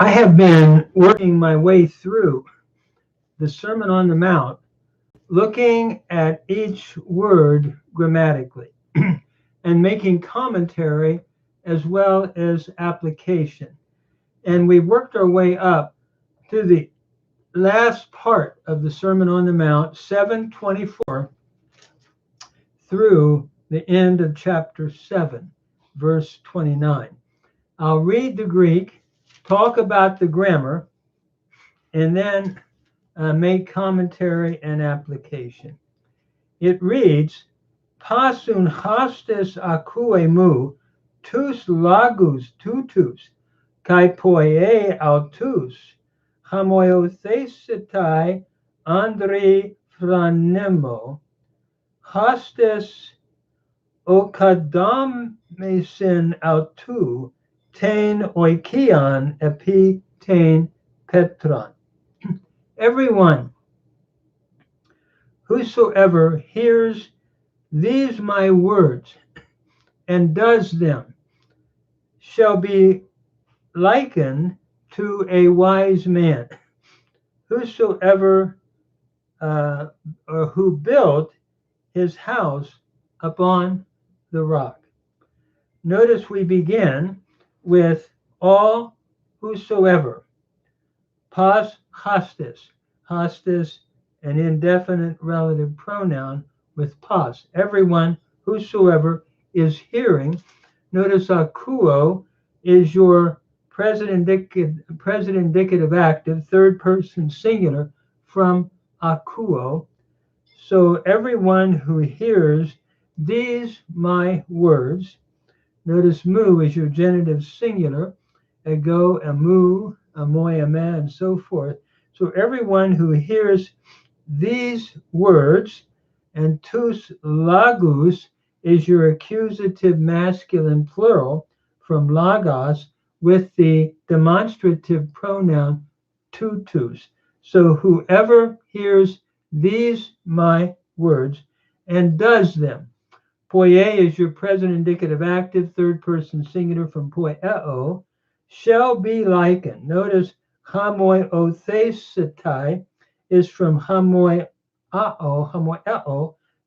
I have been working my way through the Sermon on the Mount, looking at each word grammatically and making commentary as well as application. And we worked our way up to the last part of the Sermon on the Mount, 7:24, through the end of chapter 7, verse 29. I'll read the Greek, talk about the grammar, and then make commentary and application. It reads, Pasun hostes acue mu, tus lagus tutus, kai poie autus, hamoiothesitai andri franemo, hostes okadamesin autu, ten oikian epi ten petron. Everyone whosoever hears these my words and does them shall be likened to a wise man, whosoever or who built his house upon the rock. Notice we begin with all whosoever. Pas hostis. Hostis, an indefinite relative pronoun with pas. Everyone, whosoever, is hearing. Notice akuo is your present indicative active, third person singular from akuo. So everyone who hears these my words. Notice mu is your genitive singular, ego, amu, amoy, ama, and so forth. So everyone who hears these words, and tus lagus is your accusative masculine plural from lagos with the demonstrative pronoun tutus. So whoever hears these my words and does them. Poie is your present indicative active, third person singular from poieo, shall be likened. Notice hamoiothesetai is from hamoieo,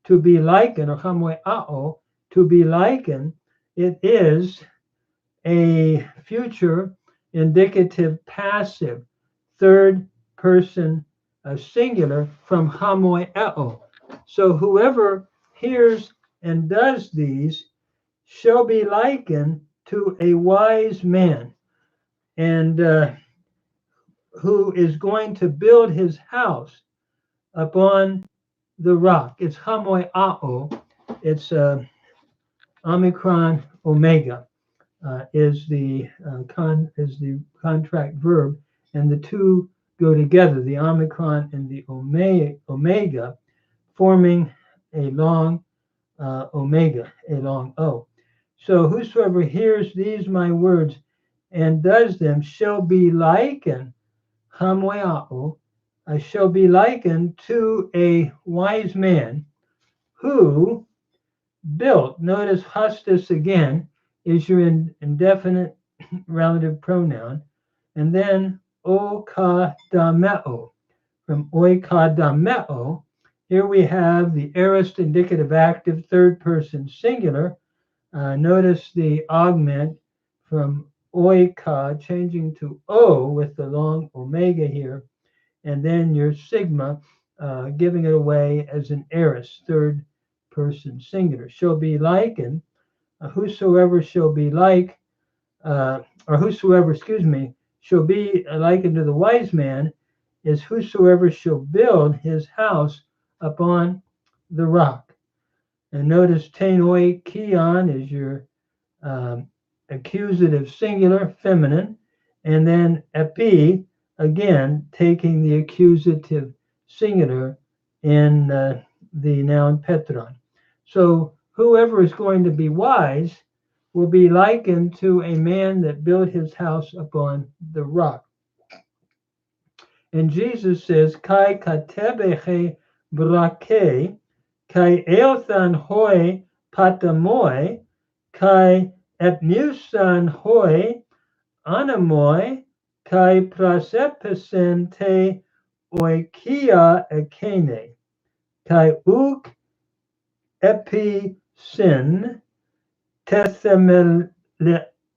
to be likened, or hamoiao, to be likened. It is a future indicative passive, third person singular from hamoieo. So whoever hears and does these shall be likened to a wise man, and who is going to build his house upon the rock. It's hamoiao. It's omicron omega is the contract verb, and the two go together, the omicron and the omega, forming a long omega, a long O. So whosoever hears these my words and does them shall be likened, hamoiao, shall be likened to a wise man who built. Notice hostis again is your indefinite relative pronoun, and then okadameo, from oikadameo. Here we have the aorist indicative active, third person singular. Notice the augment from oika changing to o with the long omega here, and then your sigma giving it away as an aorist, third person singular. Shall be likened, whosoever shall be like, or whosoever, shall be likened to the wise man is whosoever shall build his house upon the rock. And notice tenoi kion is your accusative singular, feminine, and then epi, again, taking the accusative singular in the noun petron. So whoever is going to be wise will be likened to a man that built his house upon the rock. And Jesus says, Kai katebeche brake, kai eothan hoi patamoi, kai epmusan hoi anamoi kai prasepesen te oikia ekene, kai uk epi sin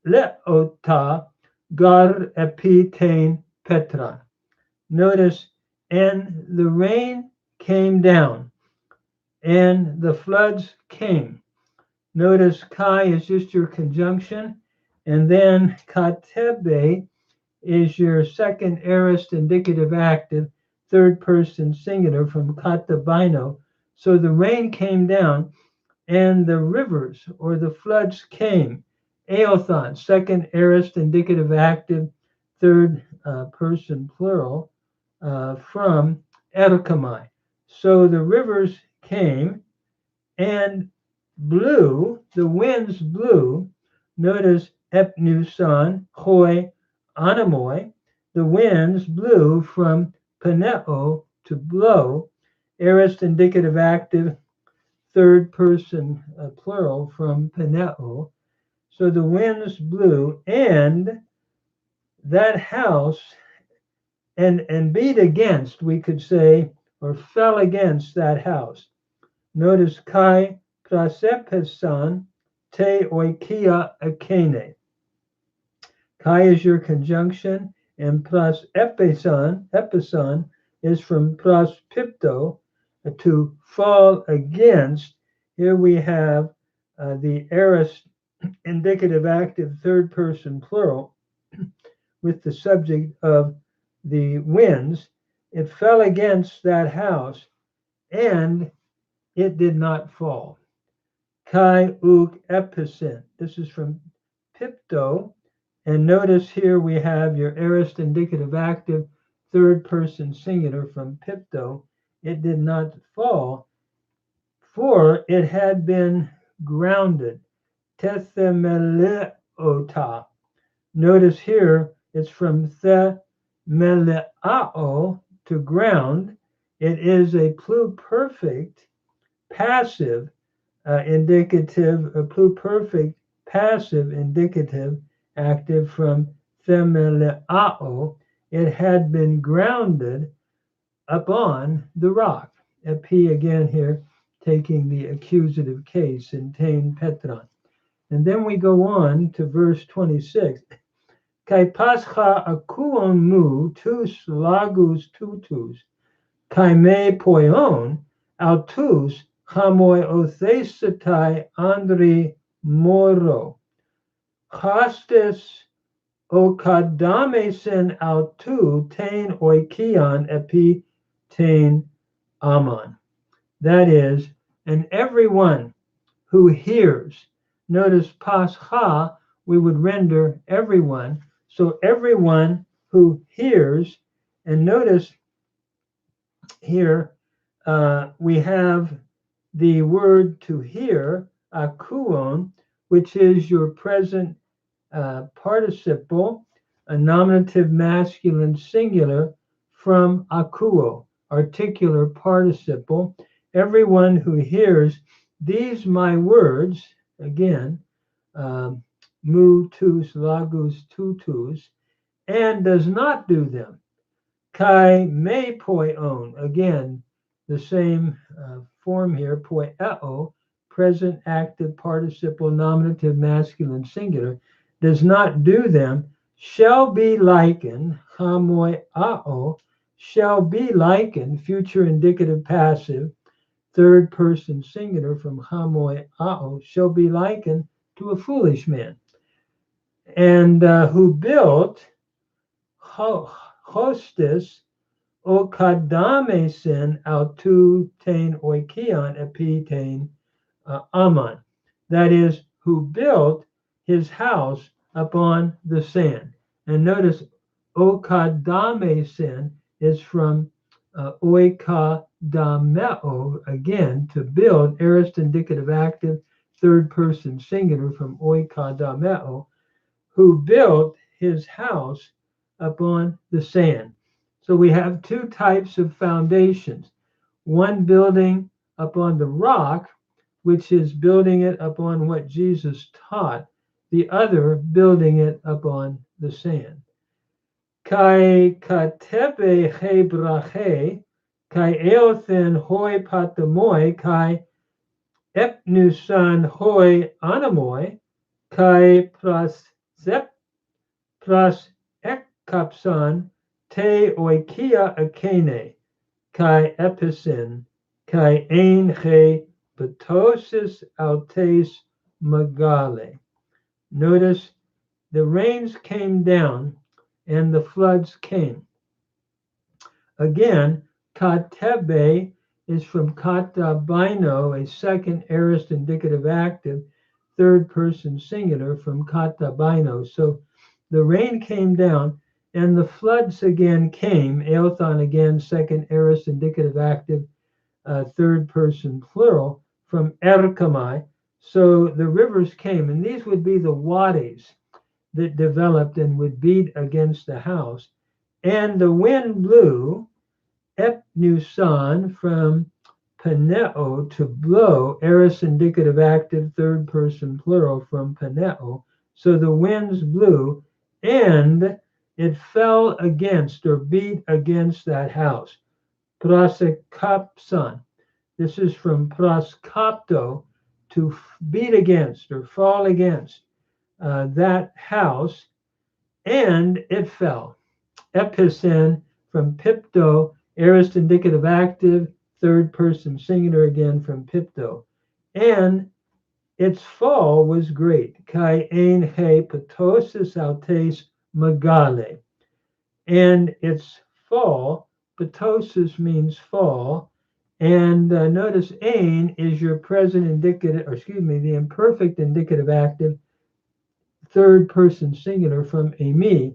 leota gar epitain petra. Notice, and the rain came down, and the floods came. Notice kai is just your conjunction, and then katebe is your second aorist indicative active, third person singular from katabino. So the rain came down, and the rivers or the floods came. Aothon, second aorist indicative active, third person plural from Erkamai. So the rivers came and blew, the winds blew. Notice epnuson, hoi, anamoi. The winds blew from peneo to blow. Aorist indicative active, third person plural from peneo. So the winds blew, and that house, and beat against, we could say, or fell against that house. Notice kai prasepesan te oikia akene. Kai is your conjunction, and pras epison is from pras pipto, to fall against. Here we have the aorist indicative active third person plural with the subject of the winds. It fell against that house, and it did not fall. Kai uk epicent. This is from Pipto. And notice here we have your aorist indicative active, third person singular from Pipto. It did not fall, for it had been grounded. Tethemeleota. Notice here it's from themeleao, to ground. It is a pluperfect passive indicative, a pluperfect passive indicative active from themeleao. It had been grounded upon the rock. Epi again here taking the accusative case in tain petron. And then we go on to verse 26. Kai pascha akuon mu tus lagus tutus, kai me poion autus hamoi othesetai andri moro, hastes okadamesen autu tain oikion epi tain amon. That is, and everyone who hears. Notice pascha, we would render everyone. So everyone who hears, and notice here we have the word to hear, akuon, which is your present participle, a nominative masculine singular from akuo, articular participle. Everyone who hears these my words, again, mu tus lagus tutus, and does not do them. Kai me poion, again, the same form here, poieo, present active participle nominative masculine singular, does not do them, shall be likened, hamoi ao, shall be likened, future indicative passive, third person singular from hamoi ao, shall be likened to a foolish man. And who built hostis o kadamesen autu tain oikion epi tain aman. That is, who built his house upon the sand. And notice o kadamesen is from oikadameo, again, to build, aorist indicative active, third person singular from oikadameo, who built his house upon the sand. So we have two types of foundations, one building upon the rock, which is building it upon what Jesus taught, the other building it upon the sand. kai katebe he brache, kai eothen hoi patamoi, kai epnusan hoi anamoi, kai pras ekapsan te oikia akene, kai episin, kai ein he patosis autes magale. Notice the rains came down and the floods came. Again, katebe is from katabino, a second aorist indicative active, third person singular from katabino. So the rain came down and the floods again came. Eothon again, second aorist indicative active, third person plural from erkamai. So the rivers came, and these would be the wadis that developed and would beat against the house. And the wind blew epnusan from paneo, to blow, aorist indicative active, third person plural from paneo. So the winds blew and it fell against or beat against that house. Prasekapsan. This is from praskapto, to beat against or fall against that house, and it fell. Episen from pipto, aorist indicative active, third person singular again from pipto. And its fall was great. Kai ein he patosis autes magale. And its fall, patosis means fall. And notice ein is your present indicative, or excuse me, the imperfect indicative active, third person singular from emi.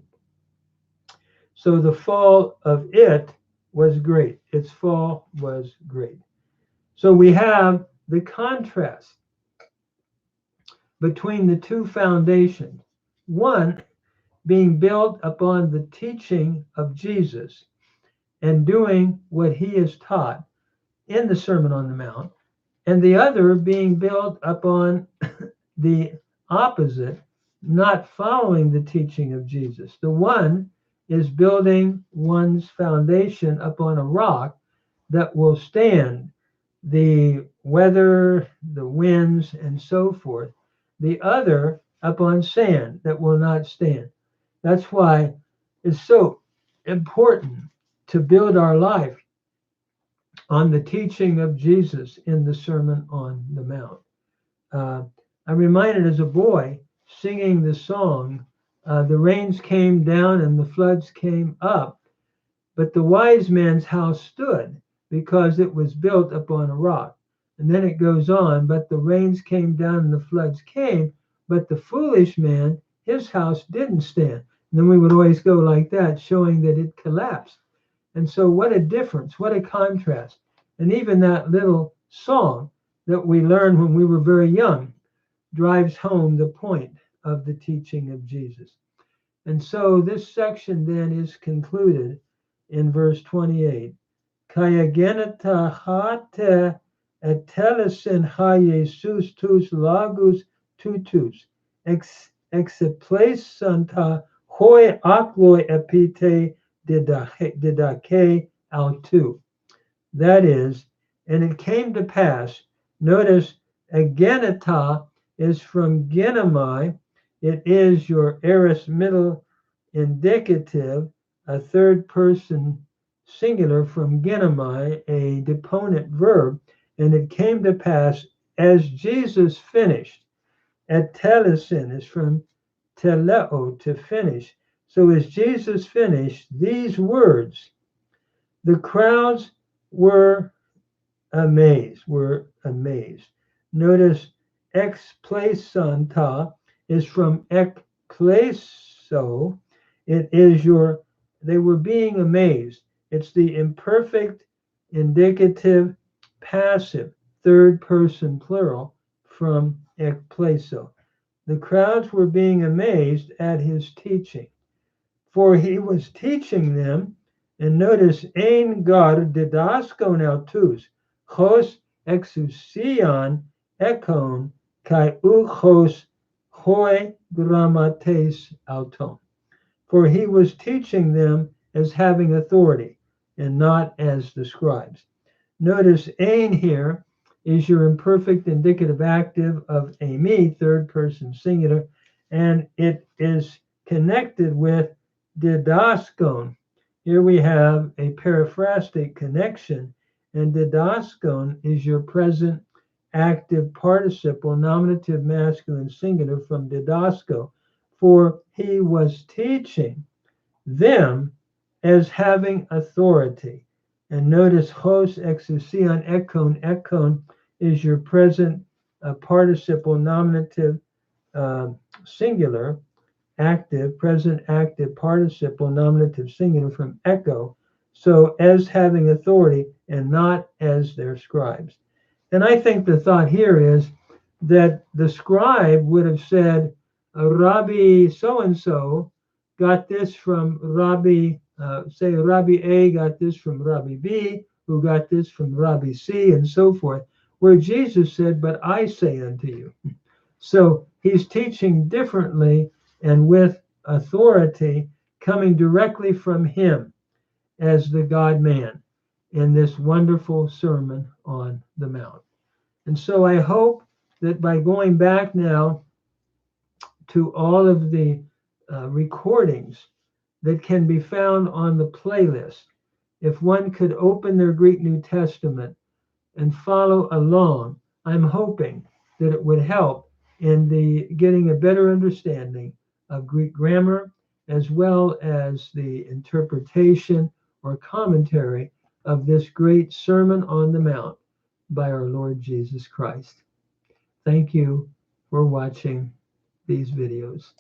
So the fall of it was great. Its fall was great. So we have the contrast between the two foundations. One being built upon the teaching of Jesus and doing what he has taught in the Sermon on the Mount, and the other being built upon the opposite, not following the teaching of Jesus. The one is building one's foundation upon a rock that will stand the weather, the winds, and so forth. The other upon sand that will not stand. That's why it's so important to build our life on the teaching of Jesus in the Sermon on the Mount. I'm reminded as a boy singing the song, the rains came down and the floods came up, but the wise man's house stood because it was built upon a rock. And then it goes on, but the rains came down and the floods came, but the foolish man, his house didn't stand. And then we would always go like that, showing that it collapsed. And so what a difference, what a contrast. And even that little song that we learned when we were very young drives home the point of the teaching of Jesus. And so this section then is concluded in verse 28. Kaya geneta hate etelesin ha Jesus tus lagus tutus exiples santa hoi akloi epite didake autu. That is, and it came to pass. Notice ageneta is from genomai. It is your aorist middle indicative, a third person singular from genomai, a deponent verb. And it came to pass as Jesus finished. Etelesin is from teleo, to finish. So as Jesus finished these words, the crowds were amazed. Notice ekplesanta is from ekpleso. It is your, they were being amazed. It's the imperfect indicative passive, third person plural from ekpleso. The crowds were being amazed at his teaching, for he was teaching them. And notice, ein gar didaskon autus, hos exousion ekon, kai uchos hoi grammates auton. for he was teaching them as having authority and not as the scribes. Notice ein here is your imperfect indicative active of eimi, third person singular, and it is connected with didaskon. Here we have a periphrastic connection, and didaskon is your present active participle nominative masculine singular from didasko, for he was teaching them as having authority. And notice hos exousion ekon. Ekon is your present participle nominative singular active, present active participle nominative singular from echo. So as having authority and not as their scribes. And I think the thought here is that the scribe would have said, Rabbi so and so got this from Rabbi, say Rabbi A got this from Rabbi B, who got this from Rabbi C, and so forth, where Jesus said, but I say unto you. So he's teaching differently and with authority coming directly from him as the God man in this wonderful Sermon on the Mount. And so I hope that by going back now to all of the recordings that can be found on the playlist, if one could open their Greek New Testament and follow along, I'm hoping that it would help in the getting a better understanding of Greek grammar as well as the interpretation or commentary of this great Sermon on the Mount by our Lord Jesus Christ. Thank you for watching these videos.